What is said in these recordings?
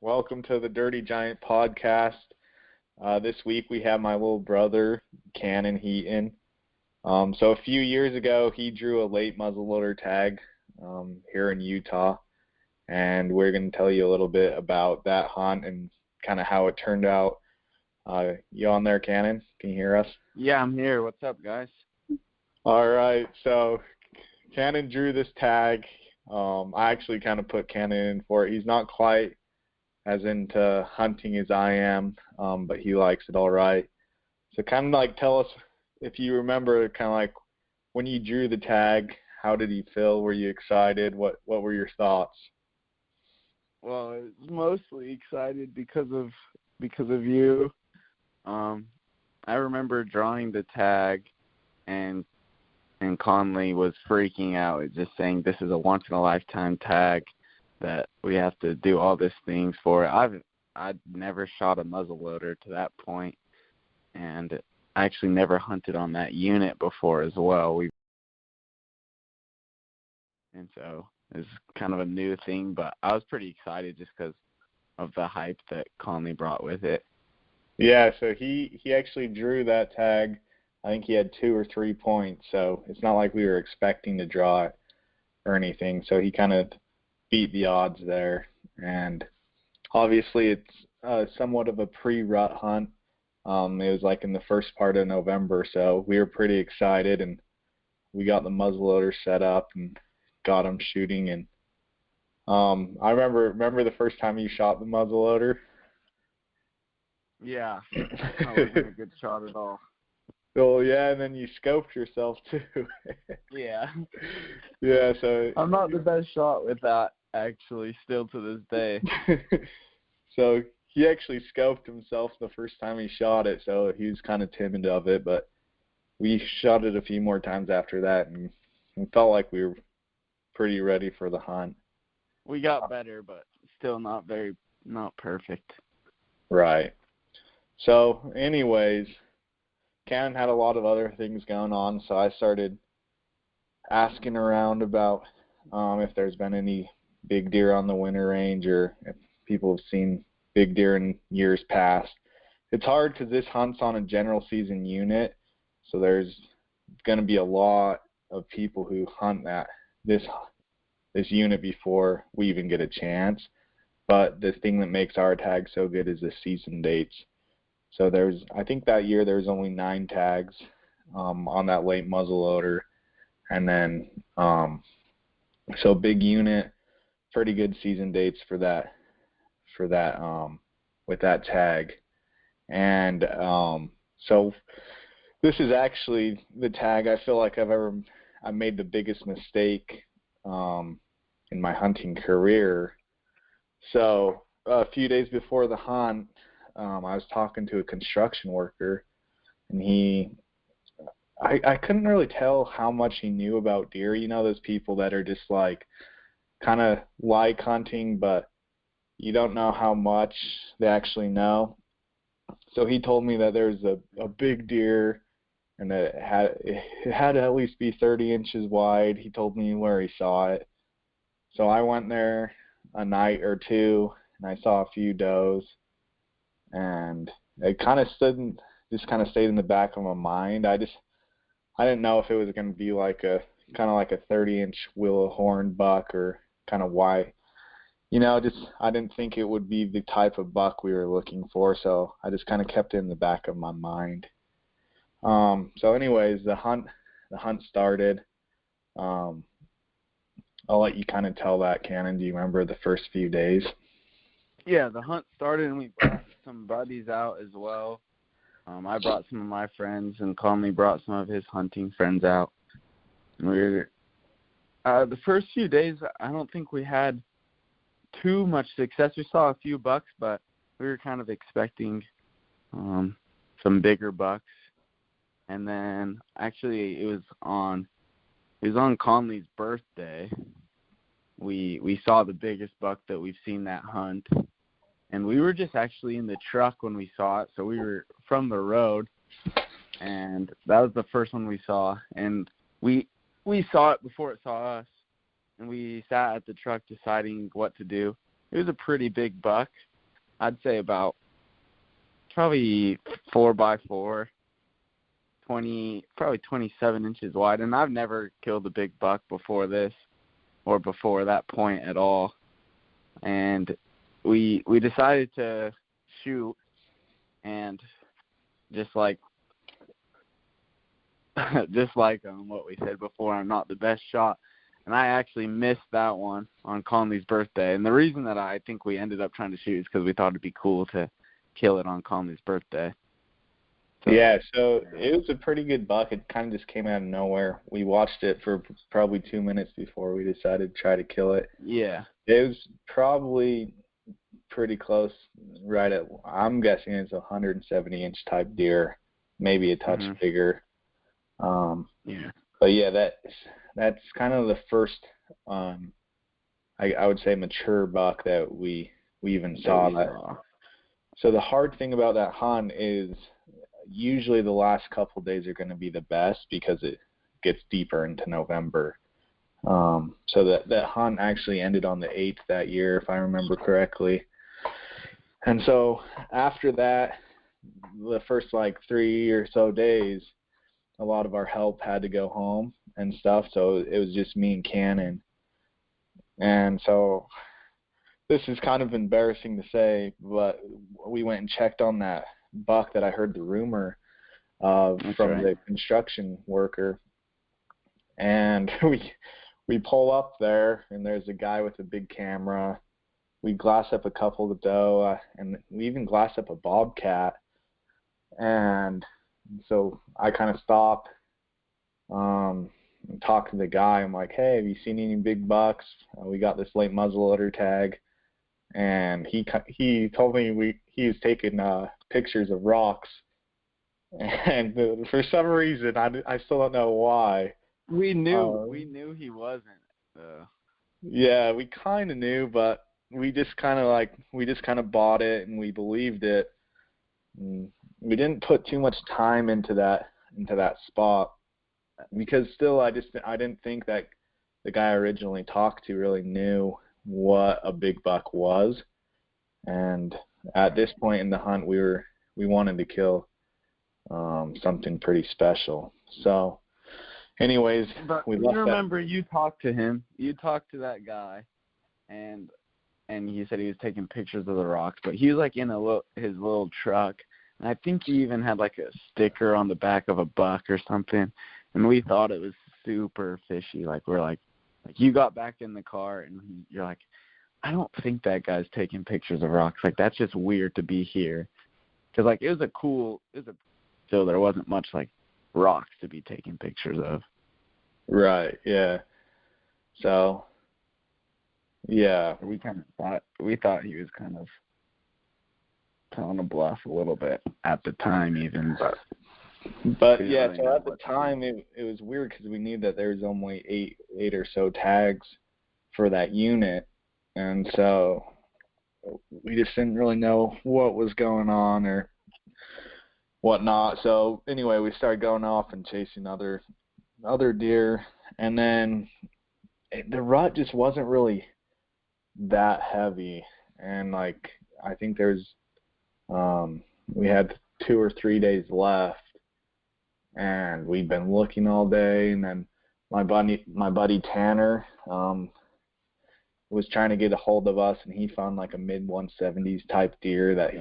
Welcome to the Dirty Giant podcast. This week we have my little brother, Kanon Heaton. So a few years ago, he drew a late muzzleloader tag here in Utah, and we're going to tell you a little bit about that hunt and kind of how it turned out. You on there, Kanon? Can you hear us? Yeah, I'm here. What's up, guys? All right, so Kanon drew this tag. I actually kind of put Kanon in for it. He's not quite as into hunting as I am, but he likes it all right. So kind of like tell us, if you remember, kind of like when you drew the tag, how did you feel? Were you excited? What were your thoughts? Well, I was mostly excited because of you. I remember drawing the tag, and Conley was freaking out, just saying this is a once-in-a-lifetime tag that we have to do all these things for. I'd never shot a muzzleloader to that point, and I actually never hunted on that unit before as well. And so it was kind of a new thing, but I was pretty excited just because of the hype that Conley brought with it. Yeah, so he actually drew that tag. I think he had 2 or 3 points, so it's not like we were expecting to draw it or anything. So he kind of beat the odds there. And obviously it's somewhat of a pre-rut hunt. It was like in the first part of November, so we were pretty excited, and we got the muzzleloader set up and got him shooting. And I remember the first time you shot the muzzleloader? Yeah, that wasn't a good shot at all. Well, yeah, and then you scoped yourself too. Yeah. Yeah, so I'm not the best shot with that, actually, still to this day. So he actually scoped himself the first time he shot it, so he was kind of timid of it, but we shot it a few more times after that, and we felt like we were pretty ready for the hunt. We got better, but still not perfect. Right. So, anyways, Kanon had a lot of other things going on, so I started asking around about if there's been any big deer on the winter range, or if people have seen big deer in years past. It's hard because this hunt's on a general season unit, so there's going to be a lot of people who hunt this unit before we even get a chance. But the thing that makes our tag so good is the season dates. So I think that year there was only 9 tags on that late muzzleloader, and then so big unit, pretty good season dates for that with that tag. And so this is actually the tag I feel like I made the biggest mistake in my hunting career. So a few days before the hunt, I was talking to a construction worker, and I couldn't really tell how much he knew about deer. You know, those people that are just like kind of like hunting, but you don't know how much they actually know. So he told me that there's a big deer, and that it had to at least be 30 inches wide. He told me where he saw it. So I went there a night or two, and I saw a few does, and it kind of stayed in the back of my mind. I didn't know if it was going to be like a 30-inch willow horn buck, or kind of why, I didn't think it would be the type of buck we were looking for, so I just kind of kept it in the back of my mind. So anyways, the hunt started. I'll let you kind of tell that, Kanon. Do you remember the first few days? Yeah, the hunt started, and we brought some buddies out as well. I brought some of my friends, and Conley brought some of his hunting friends out. The first few days, I don't think we had too much success. We saw a few bucks, but we were kind of expecting some bigger bucks. And then actually it was on Conley's birthday. We saw the biggest buck that we've seen that hunt. And we were just actually in the truck when we saw it, so we were from the road, and that was the first one we saw. And we saw it before it saw us, and we sat at the truck deciding what to do. It was a pretty big buck, I'd say about probably 4x4, probably 27 inches wide. And I've never killed a big buck before this or before that point at all. And we decided to shoot, and just like what we said before, I'm not the best shot. And I actually missed that one on Conley's birthday. And the reason that I think we ended up trying to shoot is because we thought it'd be cool to kill it on Conley's birthday. So it was a pretty good buck. It kind of just came out of nowhere. We watched it for probably 2 minutes before we decided to try to kill it. Yeah. It was probably pretty close, right at, I'm guessing it's a 170-inch type deer, maybe a touch bigger. Yeah. But yeah, that's kind of the first, I would say, mature buck that we even saw that. So the hard thing about that hunt is usually the last couple of days are going to be the best because it gets deeper into November. So that hunt actually ended on the 8th that year, if I remember correctly. And so after that, the first like 3 or so days, a lot of our help had to go home and stuff. So it was just me and Kanon. And so this is kind of embarrassing to say, but we went and checked on that buck that I heard the rumor of from the construction worker. And we pull up there, and there's a guy with a big camera. We glass up a couple of doe, and we even glass up a bobcat. And so I kind of stop and talk to the guy. I'm like, hey, have you seen any big bucks? We got this late muzzleloader tag. And he told me he was taking pictures of rocks. And for some reason, I still don't know why. We knew he wasn't. Yeah, we kind of knew, but we just kind of bought it and we believed it. And we didn't put too much time into that spot because still I didn't think that the guy I originally talked to really knew what a big buck was. And at this point in the hunt, we wanted to kill something pretty special. So anyways, but we you left remember you talked to him. You talked to that guy, and he said he was taking pictures of the rocks, but he was like in his little truck, and I think he even had like a sticker on the back of a buck or something, and we thought it was super fishy. Like we're like you got back in the car, and you're like, I don't think that guy's taking pictures of rocks. Like that's just weird to be here, because like so there wasn't much like rocks to be taking pictures of. Right. Yeah. So. Yeah. We thought he was kind of telling a bluff a little bit at the time, even. But yeah. So at the time, it was weird because we knew that there was only eight or so tags for that unit, and so we just didn't really know what was going on or whatnot. So anyway, we started going off and chasing other deer, and then the rut just wasn't really that heavy. And like I think we had 2 or 3 days left, and we'd been looking all day. And then my buddy Tanner was trying to get a hold of us, and he found like a mid 170s type deer that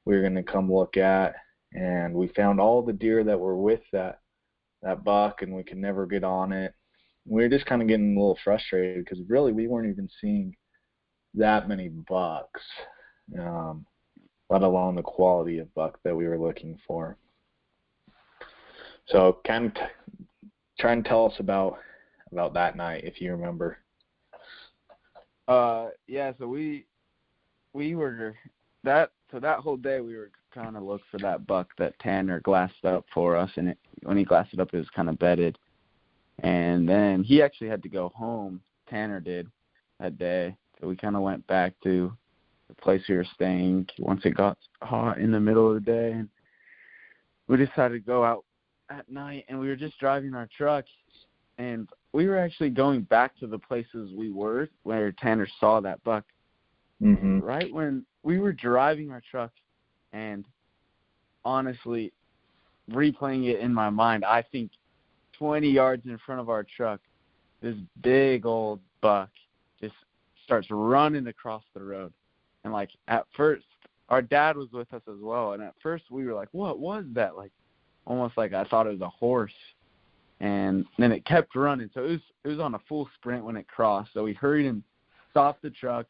we were going to come look at. And we found all the deer that were with that buck, and we could never get on it. We were just kind of getting a little frustrated because really we weren't even seeing that many bucks, let alone the quality of buck that we were looking for. So try and tell us about that night, if you remember. Yeah, so we were that whole day we were trying to look for that buck that Tanner glassed up for us, and when he glassed it up, it was kind of bedded. And then he actually had to go home, Tanner did, that day. So we kind of went back to the place we were staying once it got hot in the middle of the day. And we decided to go out at night, and we were just driving our truck. And we were actually going back to the places we were where Tanner saw that buck. Mm-hmm. Right when we were driving our truck, and honestly, replaying it in my mind, I think 20 yards in front of our truck, this big old buck just starts running across the road. And, like, at first, our dad was with us as well, and at first we were like, what was that? Like, almost like I thought it was a horse. And then it kept running. So it was on a full sprint when it crossed. So we hurried and stopped the truck,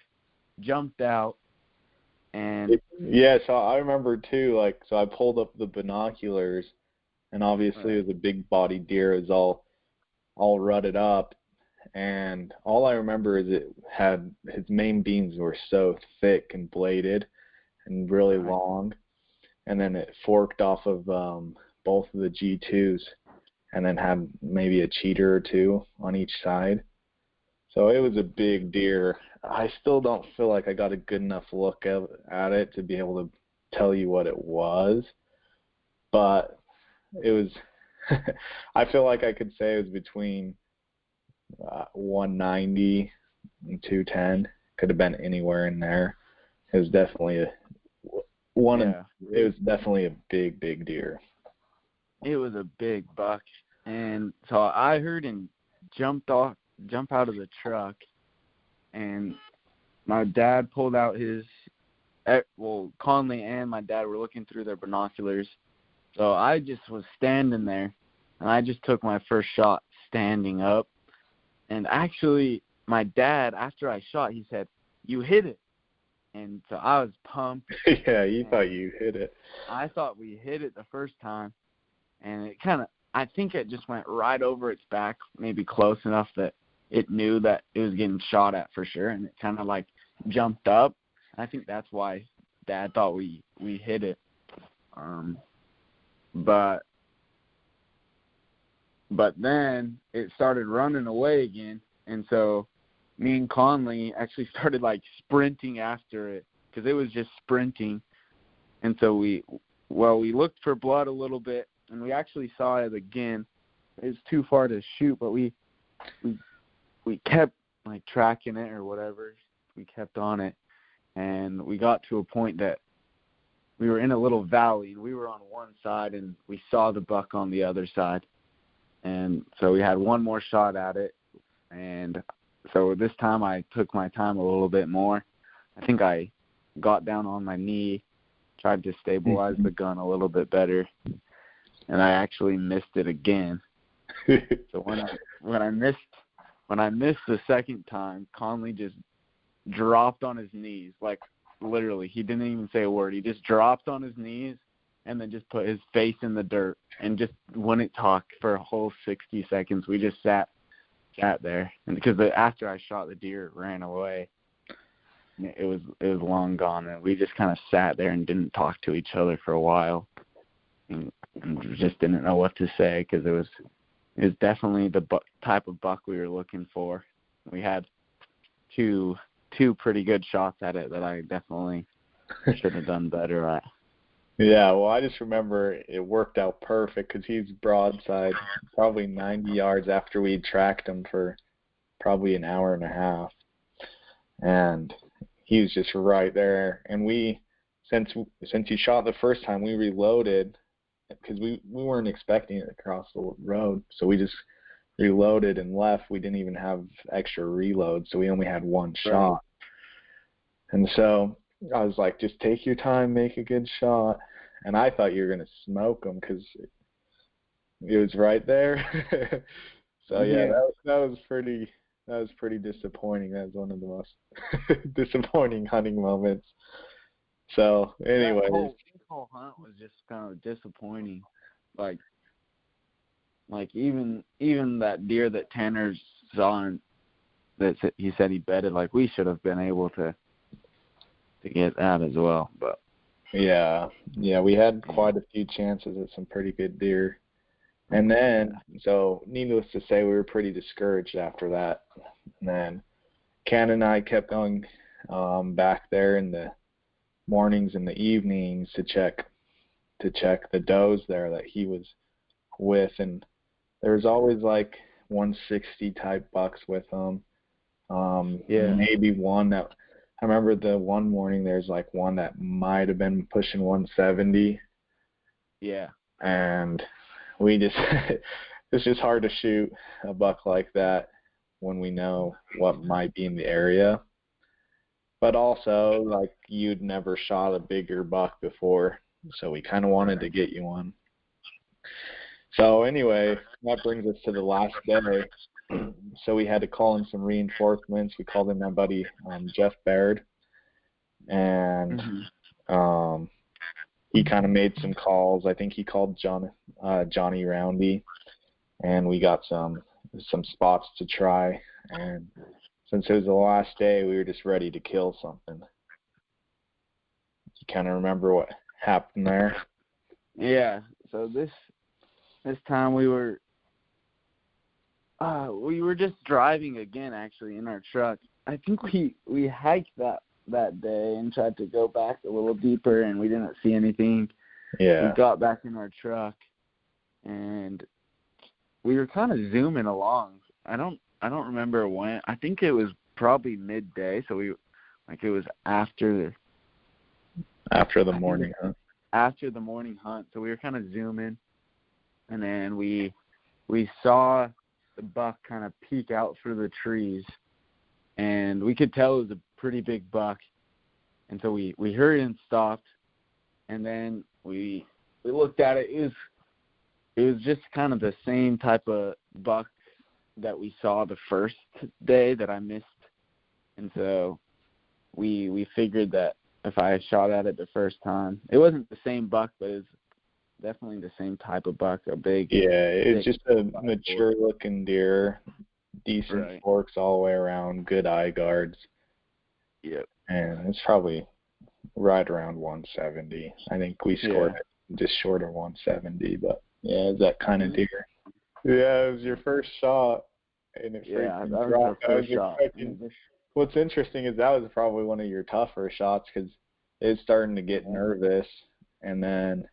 jumped out, and Yeah, so I remember too, like, so I pulled up the binoculars, and obviously it was a big bodied deer. It was all rutted up, and all I remember is it had his main beams were so thick and bladed and really long, and then it forked off of both of the G2s, and then had maybe a cheater or two on each side. So it was a big deer. I still don't feel like I got a good enough look at it to be able to tell you what it was, but it was I feel like I could say it was between 190 and 210. Could have been anywhere in there. It was definitely it was definitely a big deer. It was a big buck, and so I heard him jump out of the truck, and my dad pulled out Conley and my dad were looking through their binoculars. So I just was standing there, and I just took my first shot standing up. And actually, my dad, after I shot, he said, "You hit it." And so I was pumped. Yeah, you thought you hit it. I thought we hit it the first time. And it I think it just went right over its back, maybe close enough that it knew that it was getting shot at for sure. And it kind of like jumped up. I think that's why Dad thought we hit it. But then it started running away again, and so me and Conley actually started like sprinting after it because it was just sprinting. And so we looked for blood a little bit, and we actually saw it again. It was too far to shoot, but we kept like tracking it or whatever. We kept on it, and we got to a point that we were in a little valley, and we were on one side, and we saw the buck on the other side. And so we had one more shot at it. And so this time I took my time a little bit more. I think I got down on my knee, tried to stabilize the gun a little bit better, and I actually missed it again. So when I missed the second time, Conley just dropped on his knees, like literally. He didn't even say a word. He just dropped on his knees and then just put his face in the dirt and just wouldn't talk for a whole 60 seconds. We just sat there, and because after I shot the deer, it ran away. It was long gone, and we just kind of sat there and didn't talk to each other for a while, and just didn't know what to say because it was definitely the type of buck we were looking for. We had two pretty good shots at it that I definitely should have done better at. Yeah, well, I just remember it worked out perfect because he's broadside probably 90 yards after we tracked him for probably an hour and a half. And he was just right there. And since he shot the first time, we reloaded because we weren't expecting it to cross the road. So we just reloaded and left. We didn't even have extra reload, so we only had one shot. And so I was like, just take your time, make a good shot. And I thought you were going to smoke him because it was right there. So, yeah, that was pretty disappointing. That was one of the most disappointing hunting moments. So, anyway. The whole hunt was just kind of disappointing. Like even that deer that Tanner saw and that he said he bedded, like we should have been able to get that as well. But yeah, we had quite a few chances at some pretty good deer. And then, so needless to say, we were pretty discouraged after that. And then Kanon and I kept going back there in the mornings and the evenings to check the does there that he was with, and there was always like 160 type bucks with him. Maybe one that I remember the one morning there's like one that might have been pushing 170. Yeah. And we just it's just hard to shoot a buck like that when we know what might be in the area. But also, like, you'd never shot a bigger buck before, so we kind of wanted to get you one. So anyway, that brings us to the last day. So we had to call in some reinforcements. We called in my buddy Jeff Baird, and he kind of made some calls. I think he called Johnny Roundy, and we got some spots to try. And since it was the last day, we were just ready to kill something. You kind of remember what happened there? Yeah. So this time we were just driving again, actually, in our truck. I think we hiked that day and tried to go back a little deeper, and we didn't see anything. Yeah. We got back in our truck, and we were kind of zooming along. I don't remember when. I think it was probably midday, so it was after the morning hunt. After the morning hunt, so we were kind of zooming, and then we saw the buck kind of peek out through the trees, and we could tell it was a pretty big buck, and so we hurried and stopped, and then we looked at it. It was just kind of the same type of buck that we saw the first day that I missed, and so we figured that if I shot at it the first time, it wasn't the same buck, but it's definitely the same type of buck, a big. Yeah, it's just a mature-looking deer, decent forks all the way around, good eye guards. Yep. And it's probably right around 170. I think we scored it just short of 170, but yeah, it's that kind of deer. Yeah, it was your first shot, and it freaking dropped. First shot. What's interesting is that was probably one of your tougher shots because it was starting to get nervous, and then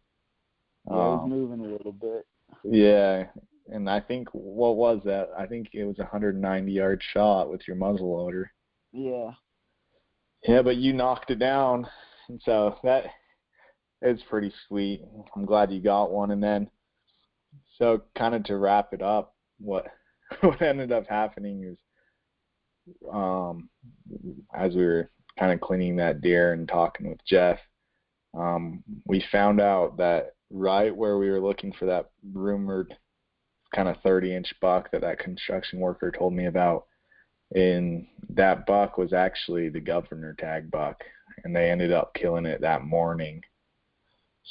it was moving a little bit. Yeah, and I think, what was that? I think it was a 190-yard shot with your muzzleloader. Yeah. Yeah, but you knocked it down, and so that is pretty sweet. I'm glad you got one. And then, so kind of to wrap it up, what ended up happening is, as we were kind of cleaning that deer and talking with Jeff, we found out that right where we were looking for that rumored kind of 30-inch buck that construction worker told me about, and that buck was actually the governor tag buck, and they ended up killing it that morning.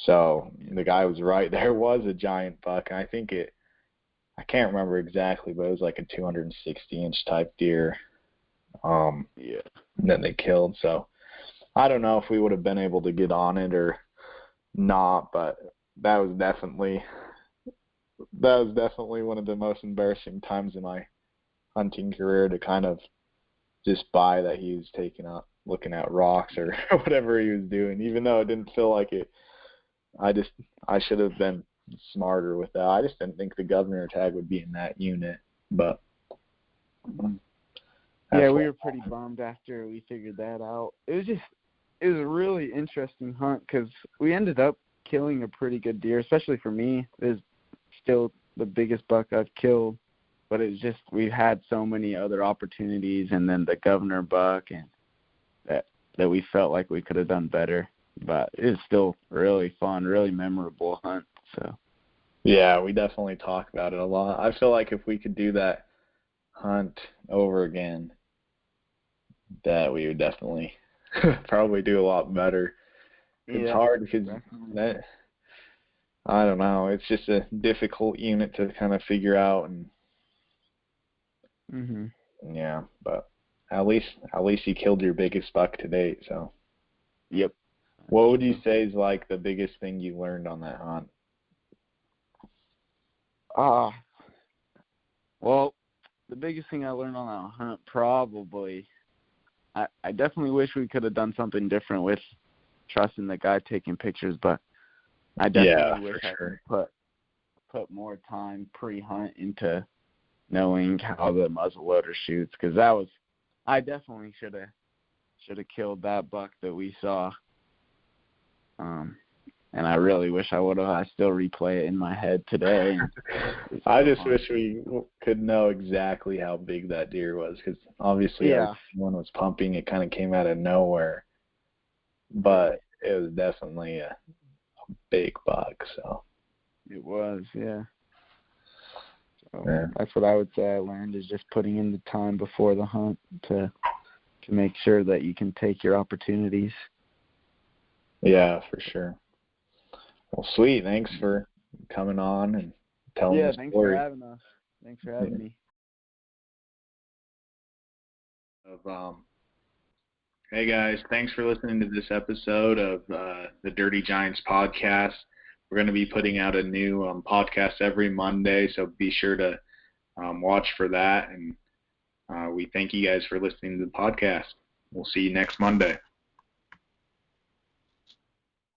So the guy was right. There was a giant buck, and I can't remember exactly, but it was like a 260-inch type deer that they killed. So I don't know if we would have been able to get on it or not, but that was definitely one of the most embarrassing times in my hunting career, to kind of just buy that he was taking up looking at rocks or whatever he was doing, even though it didn't feel like it. I should have been smarter with that. I just didn't think the governor tag would be in that unit, but we were pretty bummed after we figured that out. It was a really interesting hunt because we ended up killing a pretty good deer, especially for me. It was still the biggest buck I've killed, but it's just we've had so many other opportunities, and then the governor buck, and that we felt like we could have done better. But it was still really fun, really memorable hunt. So yeah, we definitely talk about it a lot. I feel like if we could do that hunt over again, that we would definitely probably do a lot better. It's hard because I don't know, it's just a difficult unit to kind of figure out, and yeah, but at least you killed your biggest buck to date. So yep. What would you say is like the biggest thing you learned on that hunt? Well, the biggest thing I learned on that hunt, probably, I definitely wish we could have done something different with trusting the guy taking pictures, but I definitely wish I could put more time pre-hunt into knowing how the muzzleloader shoots, because I definitely should have should have killed that buck that we saw. And I really wish I would have. I still replay it in my head today. I just wish we could know exactly how big that deer was, because obviously everyone was pumping. It kind of came out of nowhere, but it was definitely a big buck. So it was, yeah. So yeah. That's what I would say I learned, is just putting in the time before the hunt to make sure that you can take your opportunities. Yeah, for sure. Well, sweet. Thanks for coming on and telling the story. Thanks for having us. Thanks for having me. Hey guys, thanks for listening to this episode of the Dirty Giants podcast. We're going to be putting out a new podcast every Monday, so be sure to watch for that. And we thank you guys for listening to the podcast. We'll see you next Monday.